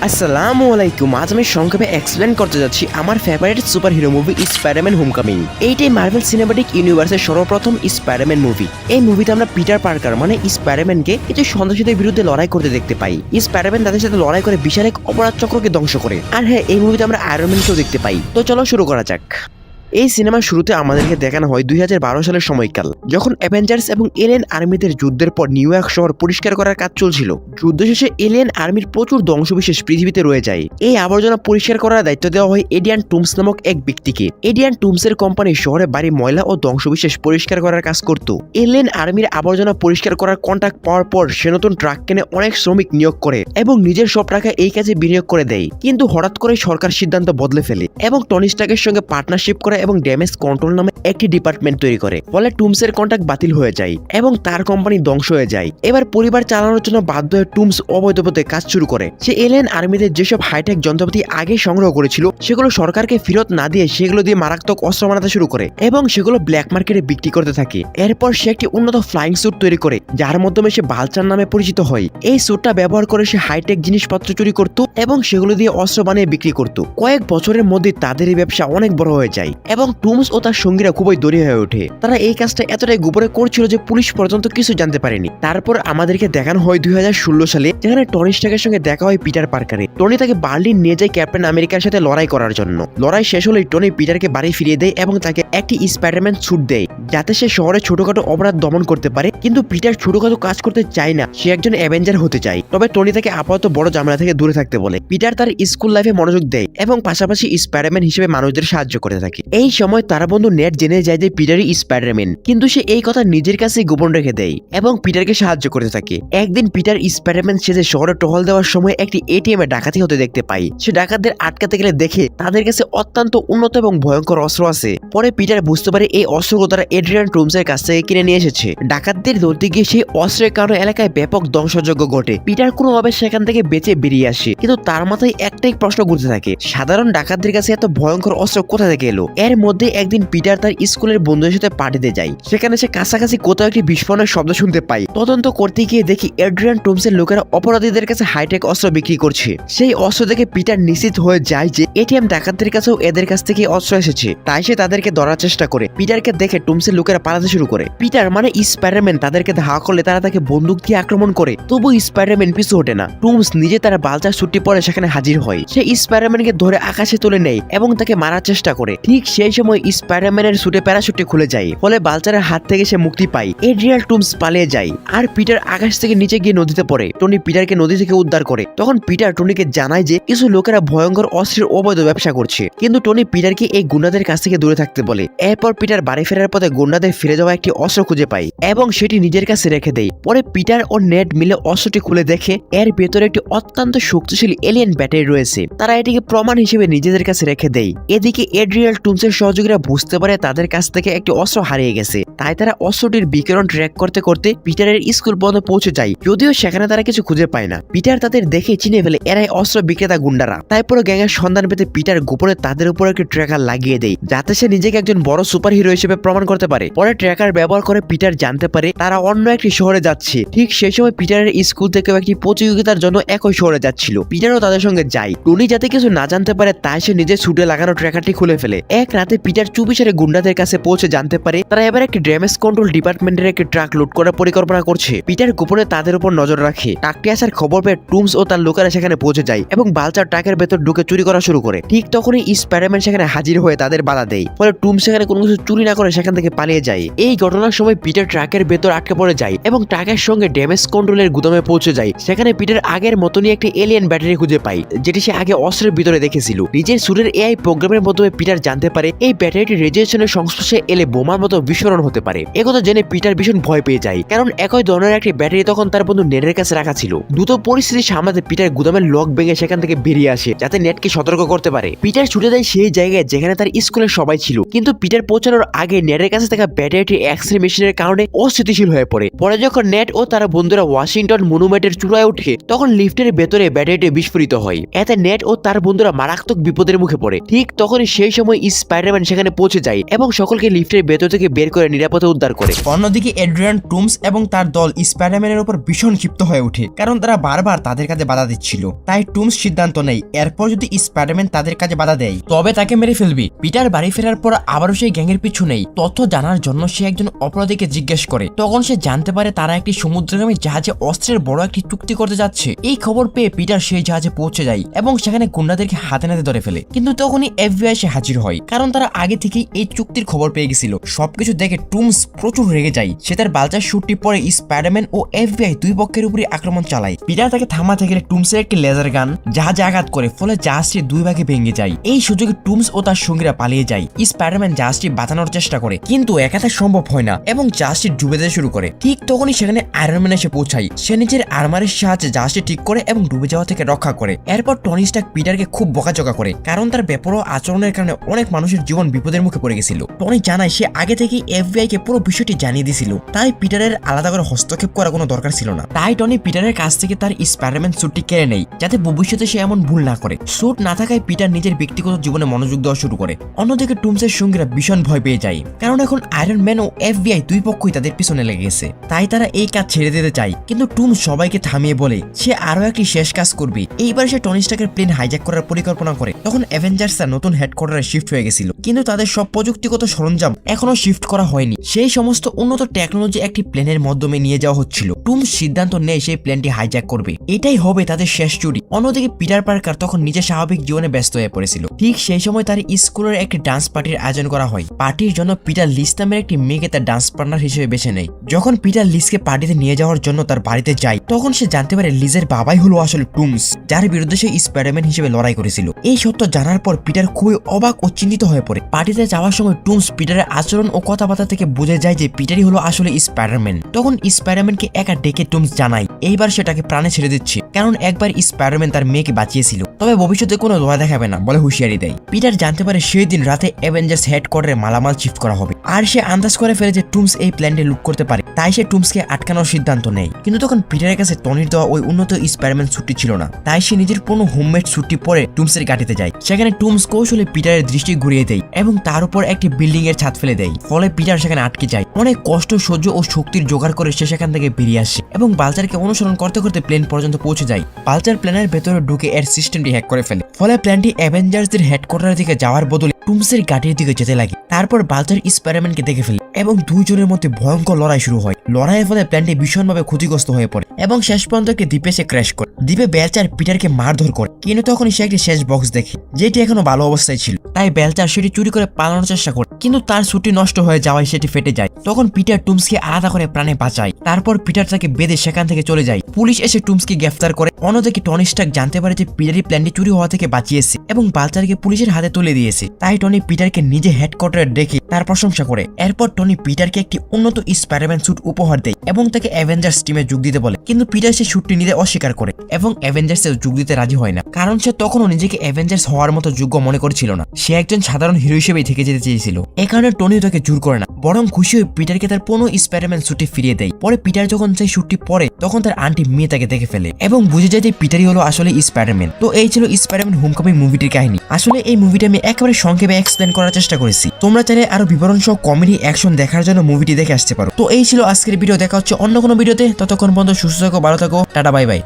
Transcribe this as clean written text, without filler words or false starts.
আসসালামু আলাইকুম। আজ আমি সংক্ষেপে এক্সপ্লেন করতে যাচ্ছি আমার favourite super hero movie Spiderman homecoming. এইটাই মার্ভেল সিনেমাটিক ইউনিভার্সের সর্বপ্রথম স্পাইডারম্যান মুভি। এই মুভিতে আমরা পিটার পার্কার মানে স্পাইডারম্যানকে কিছু সন্ত্রাসীদের বিরুদ্ধে লড়াই করতে দেখতে পাই। স্পাইডারম্যান তাদের সাথে লড়াই করে বিশাল এক অপরাধ চক্রকে ধ্বংস করে। আর হ্যাঁ, এই মুভিতে আমরা আয়রন ম্যানকেও দেখতে পাই। তো চলো শুরু করা যাক। এই সিনেমার শুরুতে আমাদেরকে দেখানো হয় 2012 সালের সময়কাল, যখন অ্যাভেঞ্জার্স এবং এলিয়েন আর্মিদের যুদ্ধের পর নিউ ইয়র্ক শহর পরিষ্কার করার কাজ চলছিল। যুদ্ধ শেষে এলিয়েন আর্মির প্রচুর ধ্বংসবিশেষ পৃথিবীতে রয়ে যায়। এই আবর্জনা পরিষ্কার করার দায়িত্ব দেওয়া হয় এডিয়ান টুমস নামক এক ব্যক্তিকে। এডিয়ান টুমসের কোম্পানি শহরে বাড়ি ময়লা ও ধ্বংসবিশেষ পরিষ্কার করার কাজ করত। এলিয়েন আর্মির আবর্জনা পরিষ্কার করার কন্ট্রাক্ট পাওয়ার পর সে নতুন ট্রাক কিনে অনেক শ্রমিক নিয়োগ করে এবং নিজের সব টাকা এই কাজে বিনিয়োগ করে দেয়। কিন্তু হঠাৎ করে সরকার সিদ্ধান্ত বদলে ফেলে এবং টনি স্টার্কের সঙ্গে পার্টনারশিপ করে এবং ড্যামেজ কন্ট্রোল নামে একটি ডিপার্টমেন্ট তৈরি করে। ফলে টুমসের কন্ট্রাক্ট বাতিল হয়ে যায় এবং তার কোম্পানি ধ্বংস হয়ে যায়। এবার পরিবার চালানোর জন্য বাধ্য হয়ে টুমস অবৈধ পথে কাজ শুরু করে। সে এলিয়েন আর্মিদের যেসব হাইটেক যন্ত্রপাতি আগে সংগ্রহ করেছিল সেগুলো সরকারকে ফেরত না দিয়ে সেগুলো দিয়ে মারাত্মক অস্ত্র বানাতে শুরু করে এবং সেগুলো ব্ল্যাক মার্কেটে বিক্রি করতে থাকে। এরপর সে একটি উন্নত ফ্লাইং স্যুট তৈরি করে, যার মাধ্যমে সে ভালচার নামে পরিচিত হয়। এই স্যুটটা ব্যবহার করে সে হাইটেক জিনিসপত্র চুরি করত এবং সেগুলো দিয়ে অস্ত্র বানিয়ে বিক্রি করত। কয়েক বছরের মধ্যে তাদের এই ব্যবসা অনেক বড় হয়ে যায় এবং টুমস ও তার সঙ্গীরা খুবই দরিয়া হয়ে ওঠে। তারা এই কাজটা এতটাই গোপনে করছিল যে পুলিশ পর্যন্ত কিছু জানতে পারেনি। তারপর আমাদেরকে দেখানো হয় 2016 সালে, যেখানে টনি স্টার্কের সঙ্গে দেখা হয় পিটার পার্কারে। টনি তাকে বার্লিন নিয়ে যায় ক্যাপ্টেন আমেরিকার সাথে লড়াই করার জন্য। লড়াই শেষ হলেই টনি পিটারকে বাড়ি ফিরিয়ে দেয় এবং তাকে একটি স্পাইডারম্যান স্যুট দেয়, যাতে সে শহরে ছোটখাটো অপরাধ দমন করতে পারে। কিন্তু পিটার ছোটখাটো কাজ করতে চায় না, সে একজন অ্যাভেঞ্জার হতে চায়। তবে টনি তাকে আপাতত বড় ঝামেলা থেকে দূরে থাকতে বলে। পিটার তার স্কুল লাইফে মনোযোগ দেয় এবং পাশাপাশি স্পাইডারম্যান হিসেবে মানুষদের সাহায্য করে থাকে। এই সময় তার বন্ধু নেট জেনে যায় যে পিটারই স্পাইডারম্যান, কিন্তু সে এই কথা নিজের কাছে গোপন রেখে দেয় এবং পিটারকে সাহায্য করতে থাকে। একদিন পিটার স্পাইডারম্যান সেজে শহরে টহল দেওয়ার সময় একটি এটিএম এ ডাকাতি হতে দেখতে পাই। সে ডাকাতদের আটকাতে গেলে দেখে তাদের কাছে অত্যন্ত উন্নত এবং ভয়ঙ্কর অস্ত্র আছে। পরে পিটার বুঝতে পারে এই অস্ত্রগুলো তারা এড্রিয়ান টুমসের কাছ থেকে কিনে নিয়ে এসেছে। ডাকাতদের ধরতে গিয়ে সেই অস্ত্রের কারণে এলাকায় ব্যাপক ধ্বংসযজ্ঞ ঘটে। পিটার কোনোভাবে সেখান থেকে বেঁচে বেরিয়ে আসে, কিন্তু তার মাথায় একটাই প্রশ্ন ঘুরতে থাকে, সাধারণ ডাকাতদের কাছে এত ভয়ঙ্কর অস্ত্র কোথা থেকে এলো? এর মধ্যে একদিন পিটার তার স্কুলের বন্ধুদের সাথে পার্টিতে যায়। সেখানে সে কাছাকাছি কোথাও একটি বিস্ফোরণের শব্দ শুনতে পায়। তদন্ত করতে গিয়ে দেখি এড্রিয়ান টুমসের লোকেরা অপরাধীদের কাছে হাইটেক অস্ত্র বিক্রি করছে। সেই অস্ত্র দেখে পিটার নিশ্চিত হয়ে যায় যে এটিএম ডাকাতদের কাছেও এদের কাছ থেকে অস্ত্র এসেছে। তাই সে তাদেরকে ধরার চেষ্টা করে। পিটারকে দেখে টুমসের লোকেরা পালাতে শুরু করে। পিটার মানে স্পাইডারম্যান তাদেরকে ধাওয়া করলে তারা তাকে বন্দুক দিয়ে আক্রমণ করে, তবু স্পাইডারম্যান পিছু ওঠে না। টুমস নিজে তার বালচার ছুটি পরে সেখানে হাজির হয়। সে স্পাইডারম্যানকে ধরে আকাশে তুলে নেয় এবং তাকে মারার চেষ্টা করে। ঠিক সেই সময় স্পাইডারম্যানের সুটে প্যারাশুটটি খুলে যায়, ফলে বালচারের হাত থেকে সে মুক্তি পায়। এড্রিয়ান টুমস পালিয়ে যায় আর পিটার আকাশ থেকে নিচে গিয়ে নদীতে পড়ে। টনি পিটারকে নদী থেকে উদ্ধার করে। তখন পিটার টনিকে জানায় যে কিছু লোকেরা ভয়ঙ্কর অস্ত্রের অবৈধ ব্যবসা করছে, কিন্তু টনি পিটারকে এই গুন্ডাদের কাছ থেকে দূরে থাকতে বলে। এরপর পিটার বাড়ি ফেরার পথে গুন্ডাদের ফিরে যাওয়া একটি অস্ত্র খুঁজে পায় এবং সেটি নিজের কাছে রেখে দেয়। পরে পিটার ও নেট মিলে অস্ত্রটি খুলে দেখে এর ভেতরে একটি অত্যন্ত শক্তিশালী এলিয়েন ব্যাটারি রয়েছে। তারা এটিকে প্রমাণ হিসেবে নিজেদের কাছে রেখে দেয়। এদিকে এড্রিয়ান টুমসের সহযোগীরা বুঝতে পারে তাদের কাছ থেকে একটি অস্ত্র হারিয়ে গেছে। তাই তারা অস্ত্রটির বিকিরণ ট্র্যাক করতে করতে পিটারের স্কুল পর্যন্ত পৌঁছে যায়, যদিও সেখানে তারা কিছু খুঁজে পায় না। পিটার তাদের দেখে চিনে ফেলে এরাই অস্ত্র বিক্রেতা গুন্ডারা। তাই পুরো গ্যাংয়ের সন্ধান পেতে পিটার গোপনে তাদের উপর একটি ট্র্যাকার লাগিয়ে দেয়, যাতে সে নিজেকে একজন বড় সুপার হিরো হিসেবে প্রমাণ করতে পারে। পরে ট্র্যাকার ব্যবহার করে পিটার জানতে পারে তারা অন্য একটি শহরে যাচ্ছে। ঠিক সেই সময় পিটারের স্কুল থেকেও একটি প্রতিযোগিতার জন্য একই শহরে যাচ্ছিল। পিটারও তাদের সঙ্গে যায়। টনি যাতে কিছু না জানতে পারে তাই সে নিজের সুটে লাগানো ট্র্যাকারটি খুলে ফেলে। এক রাতে পিটার চুপিসারে গুন্ডাদের কাছে পৌঁছে জানতে পারে তারা এবার একটি ড্যামেজ কন্ট্রোল ডিপার্টমেন্টের একটি ট্রাক লুট করার পরিকল্পনা করছে। পিটার গোপনে তাদের উপর নজর রাখে। ট্রাকটি আসার খবর পেয়ে টুমস ও তার লোকেরা সেখানে পৌঁছে যায় এবং বালচার ট্রাকের ভেতর ঢুকে চুরি করা শুরু করে। ঠিক তখনই স্পাইডারম্যান সেখানে হাজির হয়ে তাদের বাধা দেয়। ফলে টুমস সেখানে কোনো কিছু চুরি না করে সেখান থেকে পালিয়ে যায়। এই ঘটনার সময় পিটার ট্রাকের ভেতর আটকে পড়ে যায় এবং ট্রাকের সঙ্গে ড্যামেজ কন্ট্রোলের গুদামে পৌঁছে যায়। সেখানে পিটার আগের মতনই একটি এলিয়েন ব্যাটারি খুঁজে পায়, যেটি সে আগে অস্ত্রের ভিতরে দেখেছিল। নিজের সুরের এআই প্রোগ্রামের মাধ্যমে পিটার জানতে পারে এই ব্যাটারিটি রেডিয়েশনের সংস্পর্শে এলে বোমার মতো বিস্ফোরণ হতে পারে। একথা জেনে পিটার ভীষণ ভয় পেয়ে যায়, কারণ একই ধরনের একটি ব্যাটারি তখন তার বন্ধু নেটের কাছে রাখা ছিল। দ্রুত পরিস্থিতি সামলাতে পিটার গুদামের লক ভেঙে সেখান থেকে বেরিয়ে আসে, যাতে নেটকে সতর্ক করতে পারে। পিটার ছুটে যায় সেই জায়গায় যেখানে তার স্কুলের সবাই ছিল, কিন্তু পিটার পৌঁছানোর আগে নেটের কাছে থাকা ব্যাটারিটি এক্স রে মেশিনের কারণে অস্থিতিশীল হয়ে পড়ে। পরে যখন নেট ও তার বন্ধুরা ওয়াশিংটন মনুমেন্টের চূড়ায় ওঠে, তখন লিফটের ভেতরে ব্যাটারিটি বিস্ফোরিত হয়। এতে নেট ও তার বন্ধুরা মারাত্মক বিপদের মুখে পড়ে। ঠিক তখনই সেই সময় স্পাইডারম্যান সেখানে পৌঁছে যায় এবং সকলকে লিফটের ভেতর থেকে বের করে নিরাপদে উদ্ধার করে। অন্যদিকে এড্রিয়ান টুমস এবং তার দল স্পাইডারম্যানের উপর ভীষণ ক্ষিপ্ত হয়ে ওঠে, কারণ তারা বারবার তাদের কাজে বাধা দিচ্ছিল। তাই টুমস সিদ্ধান্ত নেয় এরপর যদি স্পাইডারম্যান তাদের কাজে বাধা দেয় তবে তাকে মেরে ফেলবে। পিটার বাড়ি ফেরার পর আবারও সেই গ্যাংয়ের পিছু নেই। তথ্য জানার জন্য সে একজন অপরাধীকে জিজ্ঞেস করে। তখন সে জানতে পারে তারা একটি সমুদ্রগামী জাহাজে অস্ত্রের বড় একটি চুক্তি করতে যাচ্ছে। এই খবর পেয়ে পিটার সেই জাহাজে পৌঁছে যায় এবং সেখানে গুন্ডাদেরকে হাতে নাতে ধরে ফেলে। কিন্তু তখনই এফবিআই এসে হাজির হয়, কারণ তারা আগে থেকেই এই চুক্তির খবর পেয়ে গেছিল। সবকিছু দেখে টুমস প্রচুর রেগে যায়। সে তার বালচার শুটটি পরে স্পাইডারম্যান ও এফবিআই দুই পক্ষের উপরে আক্রমণ চালায়। পিটার তাকে থামাতে গেলে টুমসের একটি লেজার গান জাহাজে আঘাত করে, ফলে জাহাজটি দুই ভাগে ভেঙে যায়। এই সুযোগে টুমস ও তার সঙ্গীরা পালিয়ে যায়। স্পাইডারম্যান জাহাজটি বাঁচানোর চেষ্টা করে, কিন্তু একাতে সম্ভব হয় না এবং জাহাজটি ডুবে যেতে শুরু করে। ঠিক তখনই সেখানে আয়রন ম্যান এসে পৌঁছায়। সে নিজের আর্মারের সাহায্যে জাহাজটি ঠিক করে এবং ডুবে যাওয়া থেকে রক্ষা করে। এরপর টনি স্টার্ক পিটারকে খুব বকাঝকা করে, কারণ তার বেপরোয়া আচরণের কারণে অনেক মানুষের জীবন বিপদের মুখে পড়ে গেছিল। টনি জানায় সে আগে থেকেই এফবিআই কে পুরো বিষয়টি জানিয়ে দিয়েছিল, তাই পিটারের আলাদা করে হস্তক্ষেপ করার কোনো দরকার ছিল না। তাই টনি পিটারের কাছ থেকে তার স্পাইডারম্যান স্যুটটি কেড়ে নেয়, যাতে ভবিষ্যতে সে এমন ভুল না করে। স্যুট না থাকায় পিটার নিজের ব্যক্তিগত জীবনে মনোযোগ দেওয়া শুরু করে। অন্যদিকে টুমসের সঙ্গীরা ভীষণ ভয় পেয়ে যায়, কারণ এখন আয়রন ম্যান ও এফবিআই দুই পক্ষই তাদের পিছনে লেগে গেছে। তাই তারা এই কাজ ছেড়ে দিতে চায়, কিন্তু টুমস সবাইকে থামিয়ে বলে সে আরো একটি শেষ কাজ করবে। এইবার সে টনি স্টার্কের প্লেন হাইজ্যাক করার পরিকল্পনা করে। তখন অ্যাভেঞ্জার্সরা নতুন হেডকোয়ার্টারে শিফট হয়ে গেছিল, কিন্তু তাদের সব প্রযুক্তিগত সরঞ্জাম এখনো শিফট করা হয়নি। সেই সমস্ত উন্নত টেকনোলজি একটি প্লেনের মাধ্যমে নিয়ে যাওয়া হচ্ছিল। টুমস সিদ্ধান্ত নেয় সেই প্লেনটি হাইজ্যাক করবে, এটাই হবে তাদের শেষ চুরি। অন্যদিকে পিটার পার্কার তখন নিজের স্বাভাবিক জীবনে ব্যস্ত হয়ে পড়েছিল। ঠিক সেই সময় তার স্কুলের একটি ডান্স পার্টির আয়োজন করা হয়। পার্টির জন্য পিটার লিস নামের একটি মেয়েকে তার ডান্স পার্টনার হিসেবে বেছে নেয়। যখন পিটার লিসকে পার্টিতে নিয়ে যাওয়ার জন্য তার বাড়িতে যায়, তখন সে জানতে পারে লিজের বাবাই হলো আসলে টুমস, যার বিরুদ্ধে সে স্পাইডারম্যান হিসেবে লড়াই করেছিল। এই সত্য জানার পর পিটার খুবই অবাক ও চিন্তিত হয়ে পড়ে। পার্টিতে যাওয়ার সময় টুমস পিটারের আচরণ ও কথাবার্তা থেকে বুঝে যায় যে পিটারই হলো আসলে স্পাইডারম্যান। তখন স্পাইডারম্যানকে একা ডেকে টুমস জানায় এইবার সেটাকে প্রাণে ছেড়ে দিচ্ছে, কারণ একবার স্পাইডারম্যান তার মেয়েকে বাঁচিয়েছিল, তবে ভবিষ্যতে কোনো দোয়া দেখাবে না বলে হুঁশিয়ারি দেয়। পিটার জানতে পারে সেই দিন রাতে অ্যাভেঞ্জার্স হেডকোয়ার্টারে মালামাল শিফট করা হবে, আর সে আন্দাজ করে ফেলে যে টুমস এই প্ল্যানটি লুট করতে পারে। তাই সে টুমসকে আটকানোর সিদ্ধান্ত নেয়। কিন্তু তখন পিটারের কাছে টনির দেওয়া ওই উন্নত স্পাইডারম্যান স্যুটটি ছিল না। তাই সে নিজের পুরনো হোমমেড স্যুটটি পরে টুমসের গাড়িতে যায়। সেখানে টুমস কৌশলে পিটারের দৃষ্টি ঘুরিয়ে দেয় এবং তার উপর একটি বিল্ডিং এর ছাদ ফেলে দেয়। ফলে পিটার সেখানে আটকে যায়। অনেক কষ্ট সহ্য ও শক্তির জোগাড় করে সে সেখান থেকে বেরিয়ে আসে এবং বালচারকে অনুসরণ করতে করতে প্লেন পর্যন্ত পৌঁছে যায়। বালচার প্ল্যানের ভেতরে ঢুকে এর সিস্টেমটি হ্যাক করে ফেলে। ফলে প্ল্যানটি অ্যাভেঞ্জার্সদের হেডকোয়ার্টারের দিকে যাওয়ার বদলে টুমসের গাড়ির দিকে যেতে লাগে। তারপর বালচার স্পাইডারম্যানকে দেখে ফেলে এবং দুইজনের মধ্যে ভয়ঙ্কর লড়াই শুরু হয়। লড়াইয়ের ফলে প্ল্যানটি ভীষণভাবে ক্ষতিগ্রস্ত হয়ে পড়ে এবং শেষ পর্যন্ত একটি দ্বীপে সে ক্র্যাশ করে। দ্বীপে বেলচার পিটারকে মারধর করে, কিন্তু তখন সে একটি শেষ বক্স দেখে যেটি এখনো ভালো অবস্থায় ছিল। তাই বেলচার সেটি চুরি করে পালানোর চেষ্টা করে, কিন্তু তার ছুটি নষ্ট হয়ে যাওয়ায় সেটি ফেটে যায়। তখন পিটার টুমসকে আলাদা করে প্রাণে বাঁচায়। তারপর পিটার তাকে বেঁধে সেখান থেকে চলে যায়। পুলিশ এসে টুমসকে গ্রেফতার করে। অন্যদিকে টনি স্টার্ক জানতে পারে যে পিটারই প্ল্যানটি চুরি হওয়া থেকে বাঁচিয়েছে এবং বালচারকে পুলিশের হাতে তুলে দিয়েছে। তাই টনি পিটারকে নিজে হেডকোয়ার্টারে ডেকে তার প্রশংসা করে। এরপর টনি পিটারকে একটি উন্নত স্পাইডারম্যান স্যুট উপহার দেয় এবং তাকে অ্যাভেঞ্জার্স টিমে যোগ দিতে বলে। কিন্তু পিটার সেই স্যুটটি নিতে অস্বীকার করে এবং অ্যাভেঞ্জার্সে যোগ দিতে রাজি হয় না, কারণ সে তখনও নিজেকে অ্যাভেঞ্জার্স হওয়ার মতো যোগ্য মনে করছিল না। সে একজন সাধারণ হিরো হিসেবেই থেকে যেতে চেয়েছিল। এ কারণে টনি তাকে জোর করে না, বরং খুশি হয়ে পিটারকে তার পুরনো স্পাইডারম্যান স্যুটটি ফিরিয়ে দেয়। পরে পিটার যখন সেই স্যুটটি পরে, তখন তার আন্টি মেয়ে তাকে দেখে ফেলে এবং বুঝে যায় যে পিটারই হলো আসলে স্পাইডারম্যান। তো এই ছিল স্পাইডারম্যান হোমকামিং মুভিটির কাহিনী। আসলে এই মুভিটা আমি একেবারে সংক্ষেপে এক্সপ্লেন করার চেষ্টা করেছি। তোমরা চাইলে আরো বিবরণ সহ কমেডি অ্যাকশন দেখার জন্য মুভিটি দেখে আসতে পারো। তো এই ছিল আজকের ভিডিও। দেখা হচ্ছে অন্য কোনো ভিডিওতে। ততক্ষণ পর্যন্ত সুস্থ থাকো, ভালো থাকো, টাটা, বাই বাই।